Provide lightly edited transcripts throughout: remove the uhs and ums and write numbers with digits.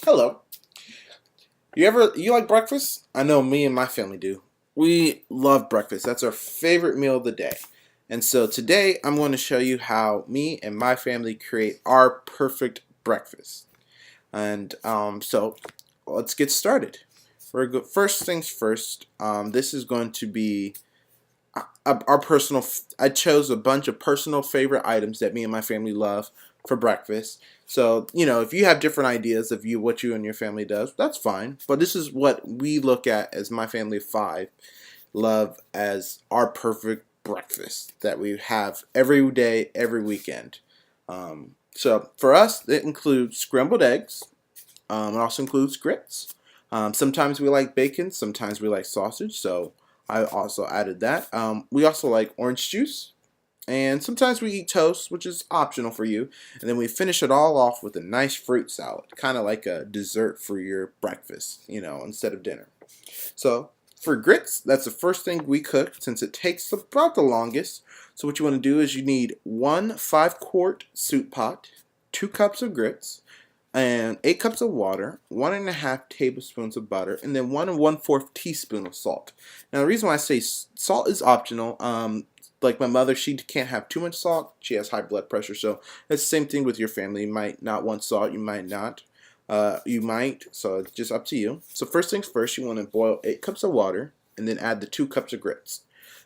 Hello. You like breakfast? I know me and my family do. We love breakfast. That's our favorite meal of the day. And so today I'm going to show you how me and my family create our perfect breakfast. And so let's get started. First things first. This is going to be our personal. I chose a bunch of personal favorite items that me and my family love for breakfast. So if you have different ideas of what you and your family does, that's fine. But this is what we look at as my family of five love as our perfect breakfast that we have every day, every weekend. So for us, it includes scrambled eggs. It also includes grits. Sometimes we like bacon, sometimes we like sausage, so I also added that. We also like orange juice, and sometimes we eat toast, which is optional for you. And then we finish it all off with a nice fruit salad, kind of like a dessert for your breakfast, instead of dinner. So for grits, that's the first thing we cook since it takes about the longest. So what you want to do is you need one 5-quart soup pot, 2 cups of grits, and 8 cups of water, 1.5 tablespoons of butter, and then 1 1/4 teaspoon of salt. Now the reason why I say salt is optional, like my mother, she can't have too much salt. She has high blood pressure, so it's the same thing with your family. You might not want salt, you might not. You might, so it's just up to you. So first things first, you want to boil 8 cups of water, and then add the 2 cups of grits.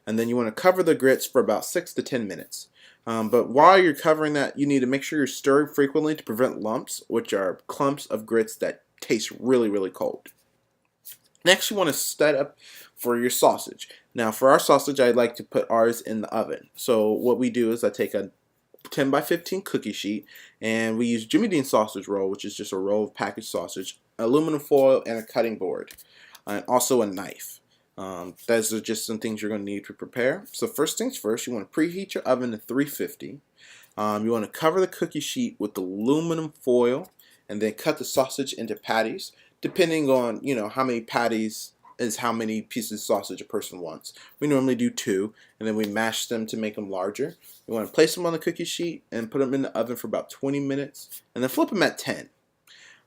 And then you want to cover the grits for about 6 to 10 minutes. But while you're covering that, you need to make sure you're stirring frequently to prevent lumps, which are clumps of grits that taste really, really cold. Next, you want to set up for your sausage. Now, for our sausage, I like to put ours in the oven. So what we do is I take a 10 by 15 cookie sheet, and we use Jimmy Dean sausage roll, which is just a roll of packaged sausage, aluminum foil, and a cutting board, and also a knife. Those are just some things you're going to need to prepare. So first things first, you want to preheat your oven to 350. You want to cover the cookie sheet with aluminum foil, and then cut the sausage into patties, depending on how many patties is how many pieces of sausage a person wants. We normally do 2, and then we mash them to make them larger. You want to place them on the cookie sheet and put them in the oven for about 20 minutes, and then flip them at 10.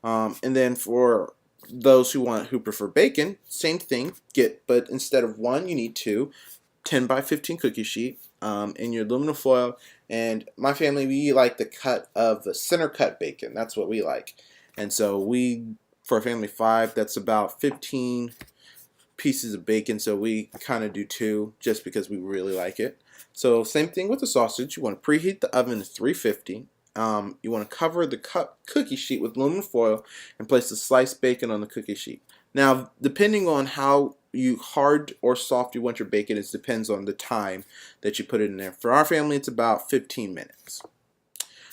And then for those who prefer bacon, same thing. But instead of 1, you need 2. 10 by 15 cookie sheet in your aluminum foil. And my family, we like the cut of the center cut bacon. That's what we like. And so for a family of 5, that's about 15 pieces of bacon. So we kind of do 2 just because we really like it. So same thing with the sausage. You want to preheat the oven to 350. You want to cover the cookie sheet with aluminum foil and place the sliced bacon on the cookie sheet. Now, depending on how hard or soft you want your bacon, it depends on the time that you put it in there. For our family, it's about 15 minutes.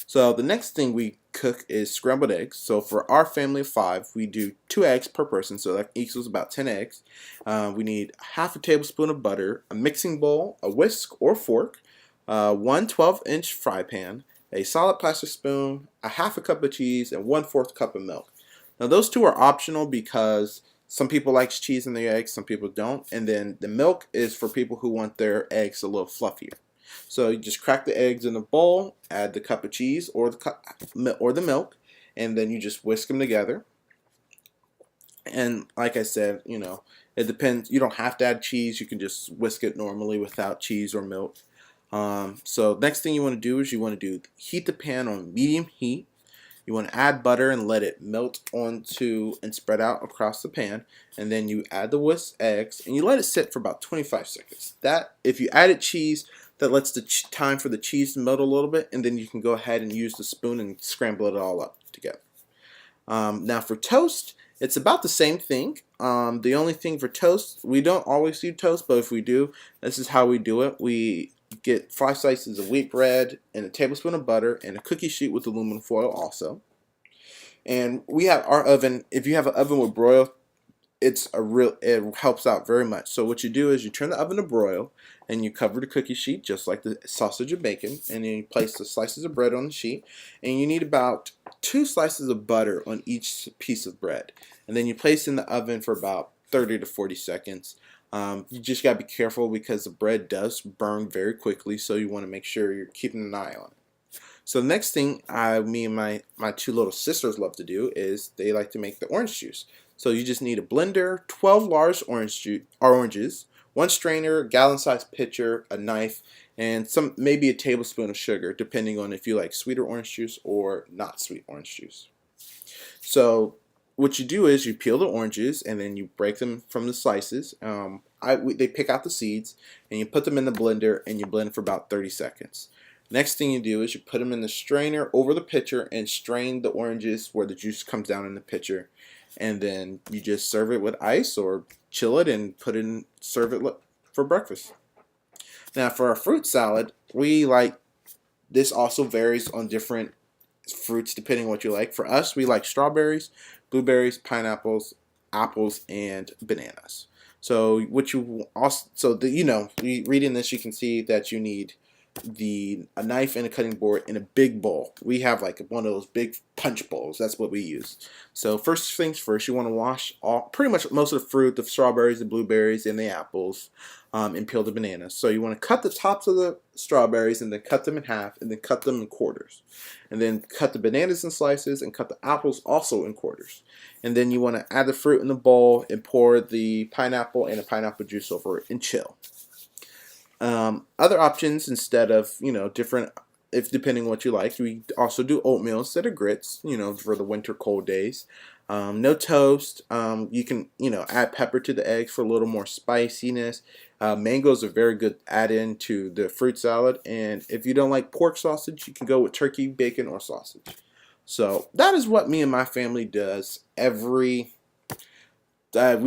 So the next thing we cook is scrambled eggs. So for our family of 5, we do 2 eggs per person, so that equals about 10 eggs. We need half a tablespoon of butter, a mixing bowl, a whisk or fork, one 12-inch fry pan, a solid plastic spoon, a half a cup of cheese, and 1/4 cup of milk. Now those 2 are optional because some people like cheese in their eggs, some people don't. And then the milk is for people who want their eggs a little fluffier. So you just crack the eggs in a bowl, add the cup of cheese or the milk, and then you just whisk them together. And like I said, it depends. You don't have to add cheese. You can just whisk it normally without cheese or milk. So next thing you want to do is heat the pan on medium heat. You want to add butter and let it melt onto and spread out across the pan. And then you add the whisked eggs and you let it sit for about 25 seconds. If you added cheese, that lets the time for the cheese to melt a little bit, and then you can go ahead and use the spoon and scramble it all up together. Now for toast, it's about the same thing. The only thing for toast, we don't always do toast, but if we do, this is how we do it. We get 5 slices of wheat bread and a tablespoon of butter and a cookie sheet with aluminum foil also. And we have our oven. If you have an oven with broil, it helps out very much. So what you do is you turn the oven to broil and you cover the cookie sheet just like the sausage and bacon, and then you place the slices of bread on the sheet, and you need about 2 slices of butter on each piece of bread, and then you place in the oven for about 30 to 40 seconds. You just got to be careful because the bread does burn very quickly, so you want to make sure you're keeping an eye on it. So the next thing me and my two little sisters love to do is they like to make the orange juice. So you just need a blender, 12 large oranges, one strainer, gallon-sized pitcher, a knife, and maybe a tablespoon of sugar, depending on if you like sweeter orange juice or not sweet orange juice. So what you do is you peel the oranges and then you break them from the slices. They pick out the seeds and you put them in the blender and you blend for about 30 seconds. Next thing you do is you put them in the strainer over the pitcher and strain the oranges where the juice comes down in the pitcher. And then you just serve it with ice or chill it and serve it for breakfast. Now for our fruit salad, this also varies on different fruits depending on what you like. For us, we like strawberries, blueberries, pineapples, apples, and bananas. So reading this, you can see that you need a knife and a cutting board in a big bowl. We have like one of those big punch bowls. That's what we use. So first things first, you want to wash pretty much most of the fruit, the strawberries, the blueberries, and the apples, and peel the bananas. So you want to cut the tops of the strawberries and then cut them in half and then cut them in quarters. And then cut the bananas in slices and cut the apples also in quarters. And then you want to add the fruit in the bowl and pour the pineapple and the pineapple juice over it and chill. Other options instead of, depending on what you like, we also do oatmeal instead of grits, for the winter cold days. No toast. You can, add pepper to the eggs for a little more spiciness. Mangoes are very good add-in to the fruit salad. And if you don't like pork sausage, you can go with turkey, bacon, or sausage. So that is what me and my family does we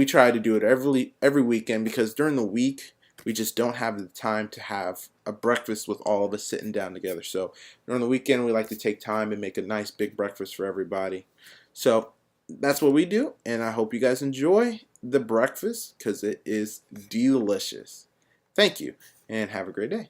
try to do it every weekend because during the week, we just don't have the time to have a breakfast with all of us sitting down together. So during the weekend, we like to take time and make a nice big breakfast for everybody. So that's what we do, and I hope you guys enjoy the breakfast because it is delicious. Thank you, and have a great day.